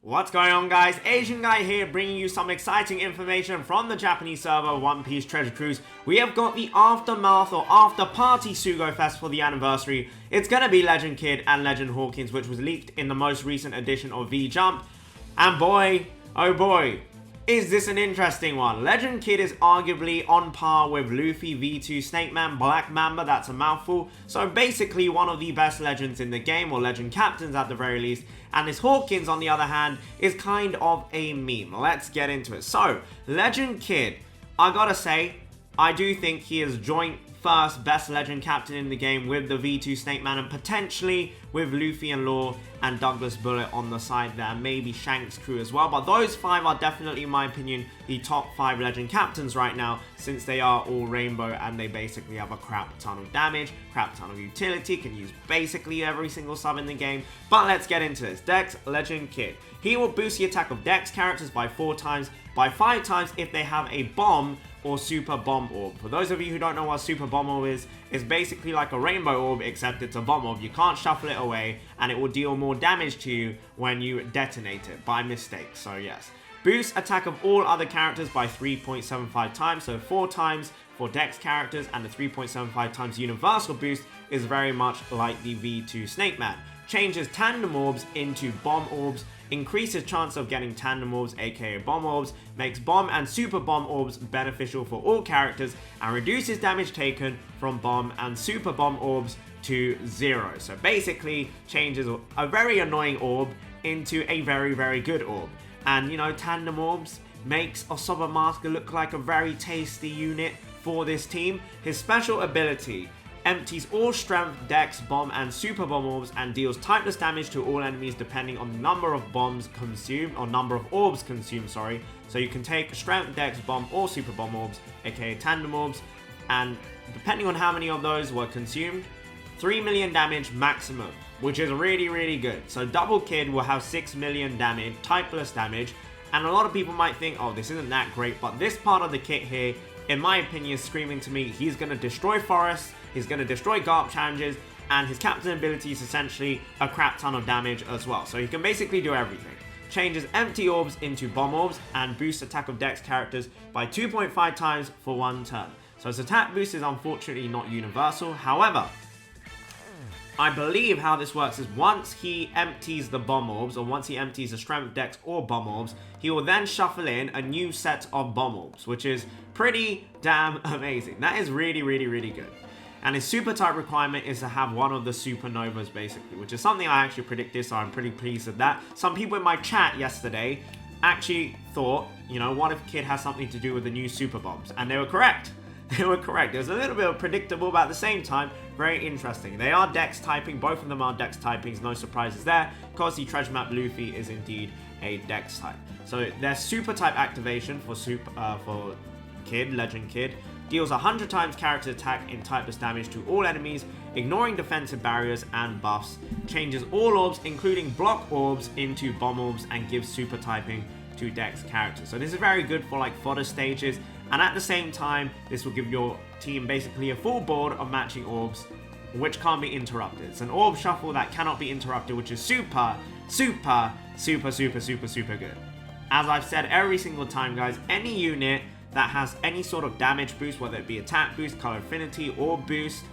What's going on, guys? Asian Guy here, bringing you some exciting information from the Japanese server One Piece Treasure Cruise. We have got the aftermath or after party Sugo-Fest for the anniversary. It's gonna be Legend Kid and Legend Hawkins, which was leaked in the most recent edition of V-Jump. And boy, oh boy, is this an interesting one. Legend Kid is arguably on par with Luffy, V2, Snake Man, Black Mamba, that's a mouthful. So basically one of the best legends in the game, or legend captains at the very least. And this Hawkins, on the other hand, is kind of a meme. Let's get into it. So, Legend Kid, I gotta say, I do think he is joint first best legend captain in the game with the V2 Snake Man and potentially with Luffy and Law and Douglas Bullet on the side there, maybe Shanks' crew as well. But those five are definitely, in my opinion, the top 5 legend captains right now, since they are all rainbow and they basically have a crap ton of damage, crap ton of utility, can use basically every single sub in the game. But let's get into this. Dex Legend Kid. He will boost the attack of Dex characters by 4 times, by 5 times if they have a bomb or super bomb orb. For those of you who don't know what super bomb orb is, it's basically like a rainbow orb, except it's a bomb orb. You can't shuffle it away and it will deal more damage to you when you detonate it by mistake. So yes. Boost attack of all other characters by 3.75 times, so 4 times for Dex characters, and the 3.75 times universal boost is very much like the V2 Snake Man. Changes tandem orbs into bomb orbs, increases chance of getting tandem orbs aka bomb orbs, makes bomb and super bomb orbs beneficial for all characters, and reduces damage taken from bomb and super bomb orbs to 0. So basically changes a very annoying orb into a very good orb. And you know, tandem orbs makes Osoba Master look like a very tasty unit for this team. His special ability empties all strength, dex, bomb, and super bomb orbs and deals typeless damage to all enemies depending on the number of bombs consumed, or number of orbs consumed, sorry. So you can take strength, dex, bomb, or super bomb orbs, aka tandem orbs, and depending on how many of those were consumed, 3 million damage maximum, which is really good. So Double Kid will have 6 million damage, typeless damage, and a lot of people might think, oh, this isn't that great, but this part of the kit here, in my opinion, is screaming to me, he's going to destroy forests, he's going to destroy Garp challenges, and his captain ability is essentially a crap ton of damage as well. So he can basically do everything. Changes empty orbs into bomb orbs, and boosts attack of Dex characters by 2.5 times for 1 turn. So his attack boost is unfortunately not universal. However, I believe how this works is once he empties the bomb orbs, or once he empties the strength, dex, or bomb orbs, he will then shuffle in a new set of bomb orbs, which is pretty damn amazing. That is really good. And his super type requirement is to have one of the supernovas basically, which is something I actually predicted, so I'm pretty pleased with that. Some people in my chat yesterday actually thought, you know, what if Kid has something to do with the new super bombs? And they were correct. They were correct. It was a little bit predictable, but at the same time, very interesting. They are Dex typing. Both of them are Dex typings. No surprises there, because the treasure map Luffy is indeed a Dex type. So their super type activation for Kid, Legend Kid, deals 100 times character attack in typeless damage to all enemies, ignoring defensive barriers and buffs. Changes all orbs, including block orbs, into bomb orbs, and gives super typing to Dex characters. So this is very good for like fodder stages. And at the same time, this will give your team basically a full board of matching orbs, which can't be interrupted. It's an orb shuffle that cannot be interrupted, which is super good. As I've said every single time, guys, any unit that has any sort of damage boost, whether it be attack boost, color affinity, orb boost,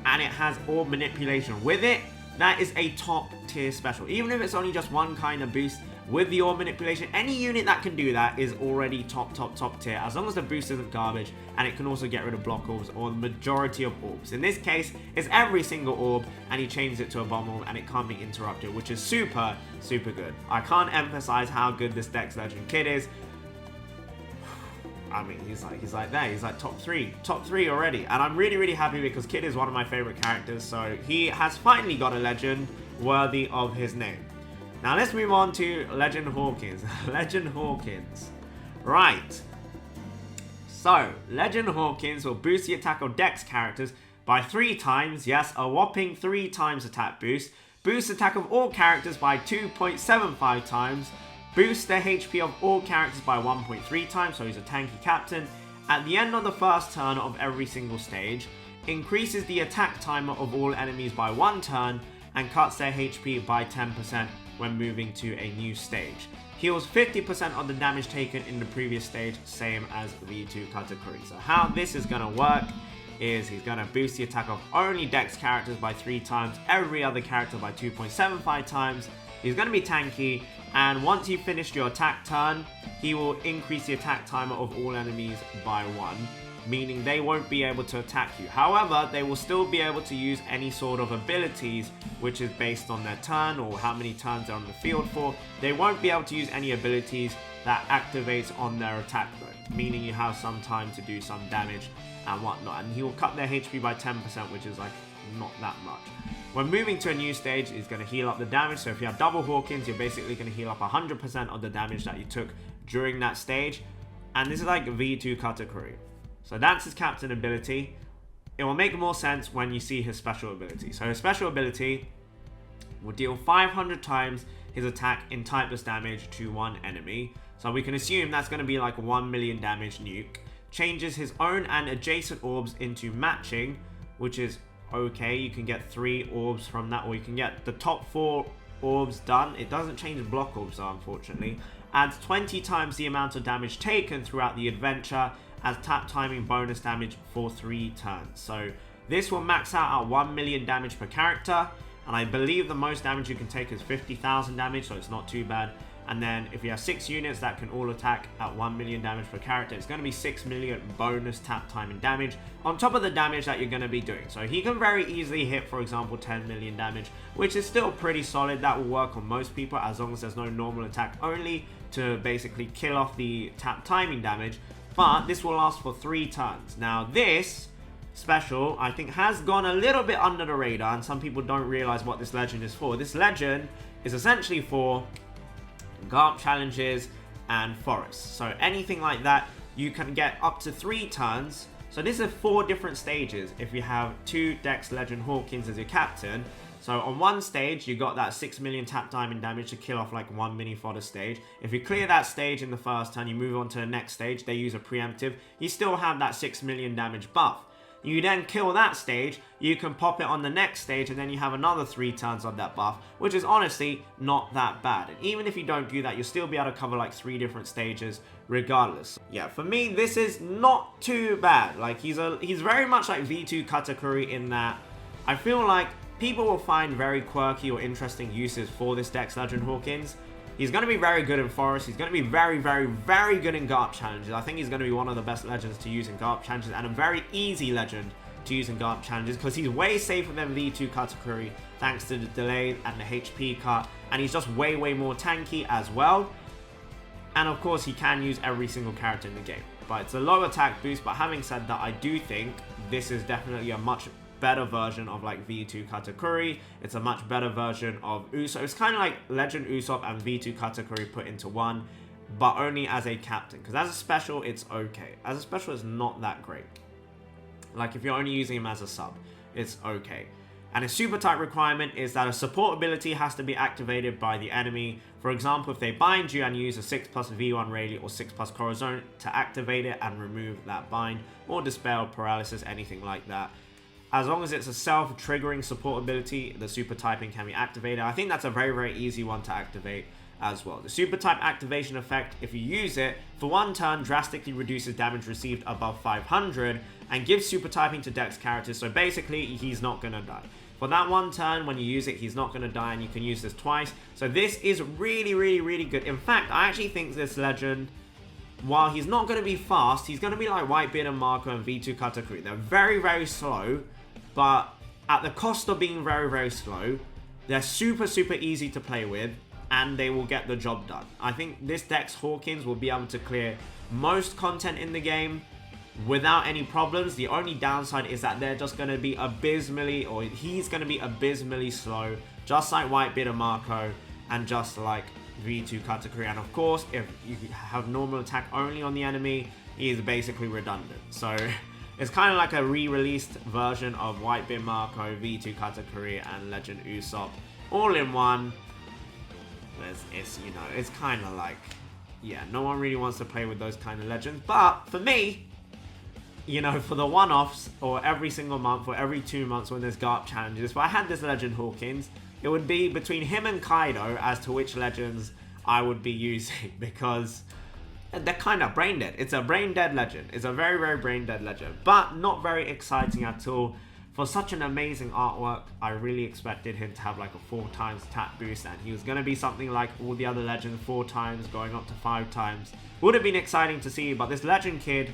and it has orb manipulation with it, that is a top tier special. Even if it's only just one kind of boost, with the orb manipulation, any unit that can do that is already top tier, as long as the boost isn't garbage, and it can also get rid of block orbs or the majority of orbs. In this case, it's every single orb, and he changes it to a bomb orb, and it can't be interrupted, which is super good. I can't emphasize how good this Dex Legend Kid is. I mean, he's like there. He's like top three already, and I'm really happy because Kid is one of my favorite characters. So he has finally got a legend worthy of his name. Now let's move on to Legend Hawkins. Legend Hawkins. Right. So, Legend Hawkins will boost the attack of Dex characters by 3 times. Yes, a whopping 3 times attack boost. Boost attack of all characters by 2.75 times. Boost the HP of all characters by 1.3 times, so he's a tanky captain. At the end of the first turn of every single stage, increases the attack timer of all enemies by 1 turn, and cuts their HP by 10% when moving to a new stage. Heals 50% of the damage taken in the previous stage, same as V2 Katakuri. So how this is going to work is he's going to boost the attack of only Dex characters by 3 times, every other character by 2.75 times. He's going to be tanky, and once you've finished your attack turn, he will increase the attack timer of all enemies by 1, meaning they won't be able to attack you. However, they will still be able to use any sort of abilities, which is based on their turn or how many turns they're on the field for. They won't be able to use any abilities that activates on their attack though, meaning you have some time to do some damage and whatnot. And he will cut their HP by 10%, which is like not that much. When moving to a new stage, he's going to heal up the damage. So if you have double Hawkins, you're basically going to heal up 100% of the damage that you took during that stage. And this is like V2 Katakuri. So that's his captain ability. It will make more sense when you see his special ability. So his special ability will deal 500 times his attack in typeless damage to one enemy. So we can assume that's going to be like 1 million damage nuke. Changes his own and adjacent orbs into matching, which is okay. You can get 3 orbs from that, or you can get the top 4 orbs done. It doesn't change block orbs though, unfortunately. Adds 20 times the amount of damage taken throughout the adventure as tap timing bonus damage for 3 turns. So this will max out at 1 million damage per character, and I believe the most damage you can take is 50,000 damage, so it's not too bad. And then if you have 6 units that can all attack at 1 million damage per character, it's going to be 6 million bonus tap timing damage on top of the damage that you're going to be doing. So he can very easily hit, for example, 10 million damage, which is still pretty solid. That will work on most people as long as there's no normal attack only to basically kill off the tap timing damage. But this will last for 3 turns. Now this special, I think, has gone a little bit under the radar, and some people don't realize what this legend is for. This legend is essentially for GARP challenges and forests. So anything like that, you can get up to 3 turns. So this is 4 different stages if you have 2 Dex Legend Hawkins as your captain. So on one stage, you got that 6 million tap diamond damage to kill off like 1 mini fodder stage. If you clear that stage in the first turn, you move on to the next stage, they use a preemptive, you still have that 6 million damage buff. You then kill that stage, you can pop it on the next stage, and then you have another 3 turns on that buff, which is honestly not that bad. And even if you don't do that, you'll still be able to cover like 3 different stages regardless. Yeah, for me, this is not too bad. Like he's very much like V2 Katakuri in that I feel like people will find very quirky or interesting uses for this Dex Legend Hawkins. He's going to be very good in Forest. He's going to be very, very, very good in GARP challenges. I think he's going to be one of the best legends to use in GARP challenges, and a very easy legend to use in GARP challenges because he's way safer than V2 Katakuri thanks to the delay and the HP cut, and he's just way, way more tanky as well. And of course, he can use every single character in the game. But it's a low attack boost, but having said that, I do think this is definitely a much better version of like V2 Katakuri. It's a much better version of Usopp. It's kind of like Legend Usopp and V2 Katakuri put into one, but only as a captain. Because as a special, it's okay. As a special, it's not that great. Like if you're only using him as a sub, it's okay. And a super type requirement is that a support ability has to be activated by the enemy. For example, if they bind you and you use a 6+ V1 Rayleigh or 6+ Corazon to activate it and remove that bind, or dispel, paralysis, anything like that. As long as it's a self-triggering support ability, the super typing can be activated. I think that's a very, very easy one to activate as well. The super type activation effect, if you use it, for 1 turn drastically reduces damage received above 500 and gives super typing to Dex characters, so basically he's not going to die. For that 1 turn, when you use it, he's not going to die, and you can use this twice. So this is really, really, really good. In fact, I actually think this legend, while he's not going to be fast, he's going to be like Whitebeard and Marco and V2 Katakuri. They're very, very slow, but at the cost of being very, very slow, they're super, super easy to play with, and they will get the job done. I think this Dex Hawkins will be able to clear most content in the game without any problems. The only downside is that they're just going to be abysmally, or he's going to be abysmally slow, just like Whitebeard and Marco, and just like V2 Katakuri. And of course, if you have normal attack only on the enemy, he is basically redundant. So it's kind of like a re-released version of Whitebeard Marco, V2 Katakuri, and Legend Usopp all in one. It's you know, it's kind of like, yeah, no one really wants to play with those kind of legends. But for me, you know, for the one-offs, or every single month, or every 2 months when there's GARP challenges, if I had this Legend Hawkins, it would be between him and Kaido as to which legends I would be using, because they're kind of brain dead. It's a brain dead legend. It's a very, very brain dead legend, but not very exciting at all. For such an amazing artwork, I really expected him to have like a 4 times attack boost, and he was going to be something like all the other legends, 4 times, going up to 5 times. Would have been exciting to see, but this legend kid,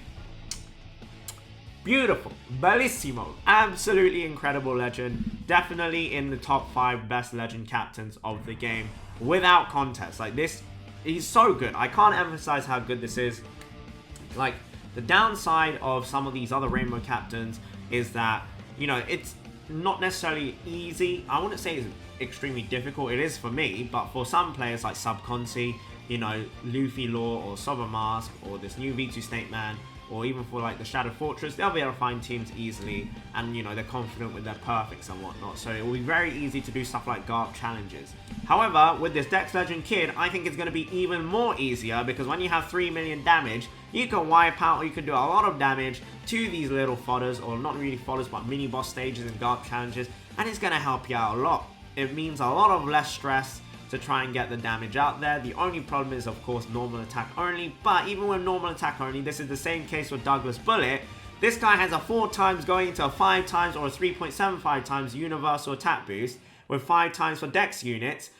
beautiful, bellissimo, absolutely incredible legend. Definitely in the top 5 best legend captains of the game, without contest. Like this, he's so good. I can't emphasize how good this is. Like, the downside of some of these other rainbow captains is that, you know, it's not necessarily easy. I wouldn't say it's extremely difficult. It is for me, but for some players like Subconsi, you know, Luffy Law or Sober Mask or this new V2 Snake Man, or even for like the Shadow Fortress, they'll be able to find teams easily, and you know, they're confident with their perfects and whatnot, so it will be very easy to do stuff like Garp challenges. However, with this Dex Legend kid, I think it's going to be even more easier, because when you have 3 million damage, you can wipe out, or you can do a lot of damage to these little fodders, or not really fodders, but mini boss stages and Garp challenges, and it's going to help you out a lot. It means a lot of less stress to try and get the damage out there. The only problem is, of course, normal attack only, but even with normal attack only, this is the same case with Douglas Bullet. This guy has a 4 times going into a 5 times or a 3.75 times universal attack boost, with 5 times for dex units,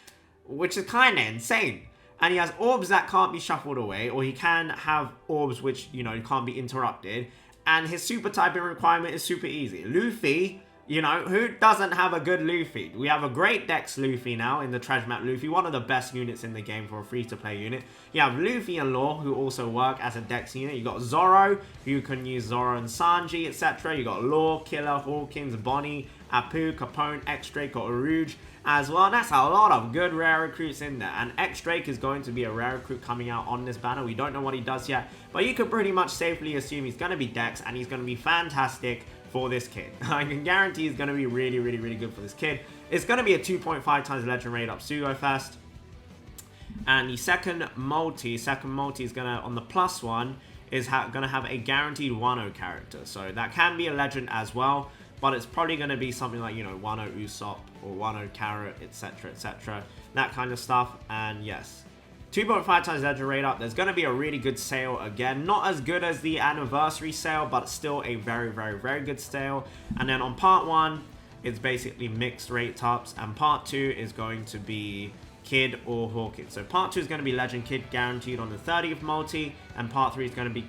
which is kind of insane. And he has orbs that can't be shuffled away, or he can have orbs which, you know, can't be interrupted, and his super typing requirement is super easy. Luffy, you know, who doesn't have a good Luffy? We have a great Dex Luffy now in the Treasure Map Luffy, one of the best units in the game for a free-to-play unit. You have Luffy and Law, who also work as a Dex unit. You got Zoro, who can use Zoro and Sanji, etc. You got Law, Killer, Hawkins, Bonnie, Apu, Capone, X-Drake, or Rouge as well. That's a lot of good rare recruits in there. And X-Drake is going to be a rare recruit coming out on this banner. We don't know what he does yet, but you can pretty much safely assume he's going to be Dex, and he's going to be fantastic for this kid. I can guarantee he's going to be really, really, really good for this kid. It's going to be a 2.5 times legend rate up Sugo-Fest. And the second multi is going to, on the plus one, is going to have a guaranteed Wano character. So that can be a legend as well, but it's probably going to be something like, you know, Wano Usopp or Wano Carrot, etc., etc. That kind of stuff. And yes, 2.5 times legend rate up. There's going to be a really good sale again. Not as good as the anniversary sale, but still a very, very, very good sale. And then on part 1, it's basically mixed rate ups. And part 2 is going to be Kid or Hawkins. So part 2 is going to be Legend Kid guaranteed on the 30th multi. And part 3 is going to be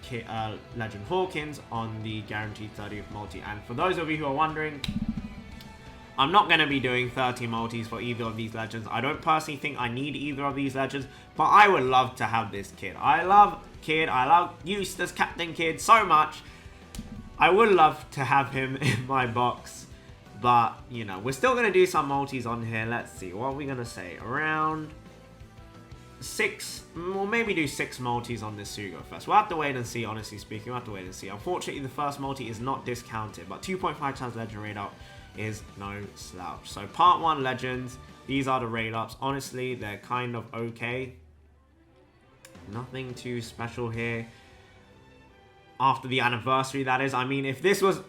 Legend Hawkins on the guaranteed 30th multi. And for those of you who are wondering, I'm not going to be doing 30 multis for either of these legends. I don't personally think I need either of these legends, but I would love to have this kid. I love Eustass, Captain Kid so much. I would love to have him in my box, but, you know, we're still going to do some multis on here. Let's see, what are we going to say? Around 6, we'll maybe do 6 multis on this Sugo-Fest. We'll have to wait and see, honestly speaking. We'll have to wait and see. Unfortunately, the first multi is not discounted, but 2.5 times legend rate up is no slouch. So part 1 legends, these are the rate ups. Honestly, they're kind of okay. Nothing too special here. After the anniversary, that is. I mean, if this was,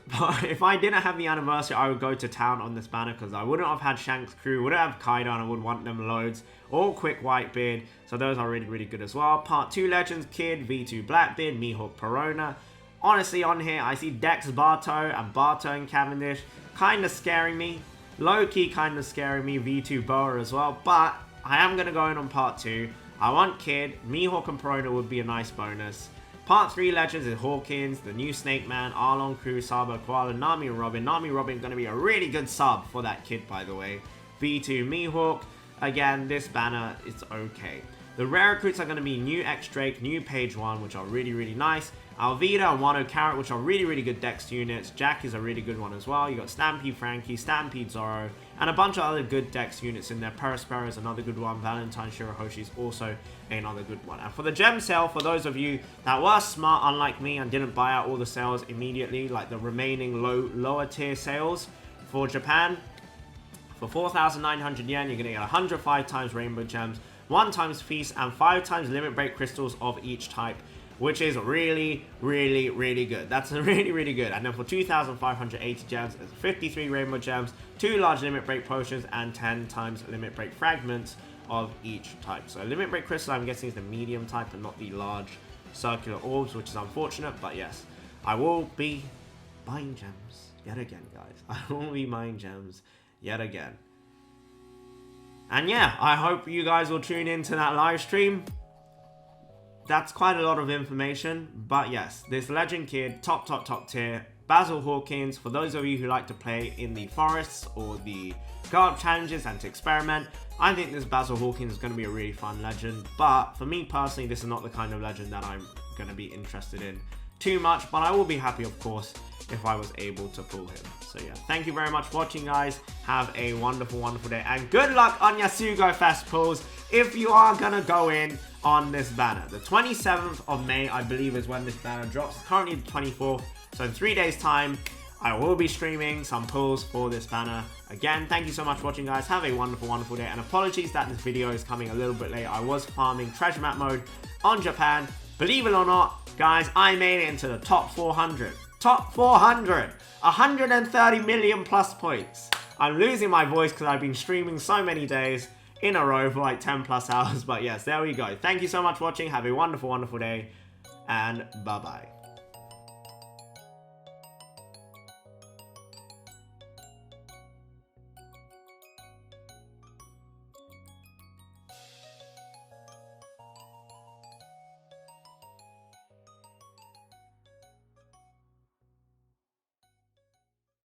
if I didn't have the anniversary, I would go to town on this banner, because I wouldn't have had Shanks' crew, wouldn't have Kaido, and I would want them loads. All Quick Whitebeard, so those are really, really good as well. Part 2 legends, Kid, V2 Blackbeard, Mihawk Perona. Honestly, on here, I see Dex Barto and Barto and Cavendish kind of scaring me. Low-key kind of scaring me. V2 Boa as well. But I am going to go in on part 2. I want Kid. Mihawk and Perona would be a nice bonus. Part 3 legends is Hawkins, the new Snake Man, Arlong Crew, Sabo, Koala, Nami and Robin. Nami and Robin going to be a really good sub for that kid, by the way. V2 Mihawk. Again, this banner is okay. The rare recruits are going to be new X-Drake, new Page 1, which are really, really nice. Alvida and Wano Carrot, which are really, really good Dex units. Jack is a really good one as well. You got Stampede Frankie, Stampede Zoro, and a bunch of other good Dex units in there. Perispera is another good one. Valentine Shirahoshi is also another good one. And for the gem sale, for those of you that were smart, unlike me, and didn't buy out all the sales immediately, like the remaining lower tier sales for Japan, for 4,900 yen, you're going to get 105 times Rainbow Gems, 1 times Feast, and 5 times Limit Break Crystals of each type. which is really, really, really good. That's really, really good. And then for 2,580 gems, it's 53 rainbow gems, 2 large limit break potions, and 10 times limit break fragments of each type. So limit break crystal, I'm guessing, is the medium type and not the large circular orbs, which is unfortunate. But yes, I will be buying gems yet again, guys. I will be buying gems yet again. And yeah, I hope you guys will tune into that live stream. That's quite a lot of information, but yes, this legend kid, top tier, Basil Hawkins. For those of you who like to play in the forests or the guard challenges and to experiment, I think this Basil Hawkins is going to be a really fun legend. But for me personally, this is not the kind of legend that I'm going to be interested in too much, but I will be happy, of course, if I was able to pull him. So yeah, thank you very much for watching, guys. Have a wonderful, wonderful day, and good luck on your Sugo-Fest pulls if you are gonna go in on this banner. The 27th of May, I believe, is when this banner drops. It's currently the 24th, so in 3 days time, I will be streaming some pulls for this banner. Again, thank you so much for watching, guys. Have a wonderful, wonderful day, and apologies that this video is coming a little bit late. I was farming treasure map mode on Japan. Believe it or not, guys, I made it into the top 400. Top 400! 130 million plus points. I'm losing my voice because I've been streaming so many days in a row for like 10 plus hours. But yes, there we go. Thank you so much for watching. Have a wonderful, wonderful day. And bye-bye.